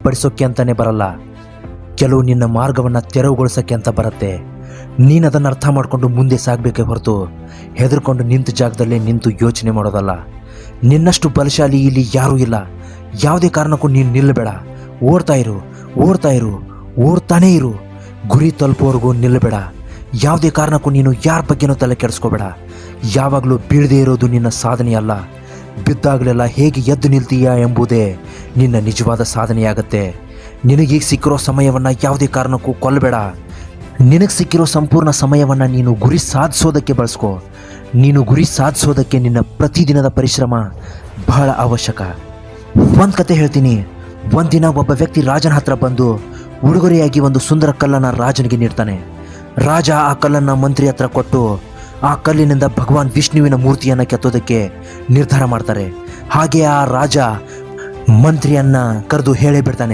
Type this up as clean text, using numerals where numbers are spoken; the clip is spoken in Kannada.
ಪಡಿಸೋಕ್ಕೆ ಅಂತಾನೆ ಬರಲ್ಲ, ಕೆಲವು ನಿನ್ನ ಮಾರ್ಗವನ್ನು ತೆರವುಗೊಳಿಸೋಕ್ಕೆ ಅಂತ ಬರುತ್ತೆ. ನೀನು ಅದನ್ನು ಅರ್ಥ ಮಾಡಿಕೊಂಡು ಮುಂದೆ ಸಾಗಬೇಕೇ ಹೊರತು ಹೆದರ್ಕೊಂಡು ನಿಂತ ಜಾಗದಲ್ಲೇ ನಿಂತು ಯೋಚನೆ ಮಾಡೋದಲ್ಲ. ನಿನ್ನಷ್ಟು ಬಲಶಾಲಿ ಇಲ್ಲಿ ಯಾರೂ ಇಲ್ಲ. ಯಾವುದೇ ಕಾರಣಕ್ಕೂ ನೀನು ನಿಲ್ಲಬೇಡ. ಓಡ್ತಾ ಇರು, ಓಡ್ತಾನೇ ಇರು. ಗುರಿ ತಲುಪೋವರೆಗೂ ನಿಲ್ಲಬೇಡ. ಯಾವುದೇ ಕಾರಣಕ್ಕೂ ನೀನು ಯಾರ ಬಗ್ಗೆನೂ ತಲೆ ಕೆಡಿಸ್ಕೋಬೇಡ. ಯಾವಾಗಲೂ ಬೀಳದೇ ಇರೋದು ನಿನ್ನ ಸಾಧನೆ ಅಲ್ಲ, ಬಿದ್ದಾಗಲೆಲ್ಲ ಹೇಗೆ ಎದ್ದು ನಿಲ್ತೀಯಾ ಎಂಬುದೇ ನಿನ್ನ ನಿಜವಾದ ಸಾಧನೆಯಾಗತ್ತೆ. ನಿನಗೀಗ ಸಿಕ್ಕಿರೋ ಸಮಯವನ್ನು ಯಾವುದೇ ಕಾರಣಕ್ಕೂ ಕೊಲ್ಲಬೇಡ. ನಿನಗೆ ಸಿಕ್ಕಿರೋ ಸಂಪೂರ್ಣ ಸಮಯವನ್ನು ನೀನು ಗುರಿ ಸಾಧಿಸೋದಕ್ಕೆ ಬಳಸ್ಕೋ. ನೀನು ಗುರಿ ಸಾಧಿಸೋದಕ್ಕೆ ನಿನ್ನ ಪ್ರತಿದಿನದ ಪರಿಶ್ರಮ ಬಹಳ ಅವಶ್ಯಕ. ಒಂದು ಕತೆ ಹೇಳ್ತೀನಿ. ಒಂದಿನ ಒಬ್ಬ ವ್ಯಕ್ತಿ ರಾಜನ ಹತ್ರ ಬಂದು ಉಡುಗೊರೆಯಾಗಿ ಒಂದು ಸುಂದರ ಕಲ್ಲನ್ನು ರಾಜನಿಗೆ ನೀಡ್ತಾನೆ. ರಾಜ ಆ ಕಲ್ಲನ್ನು ಮಂತ್ರಿ ಹತ್ರ ಕೊಟ್ಟು ಆ ಕಲ್ಲಿನಿಂದ ಭಗವಾನ್ ವಿಷ್ಣುವಿನ ಮೂರ್ತಿಯನ್ನು ಕೆತ್ತೋದಕ್ಕೆ ನಿರ್ಧಾರ ಮಾಡ್ತಾರೆ. ಹಾಗೆ ಆ ರಾಜ ಮಂತ್ರಿಯನ್ನ ಕರೆದು ಹೇಳೇ ಬಿಡ್ತಾನೆ,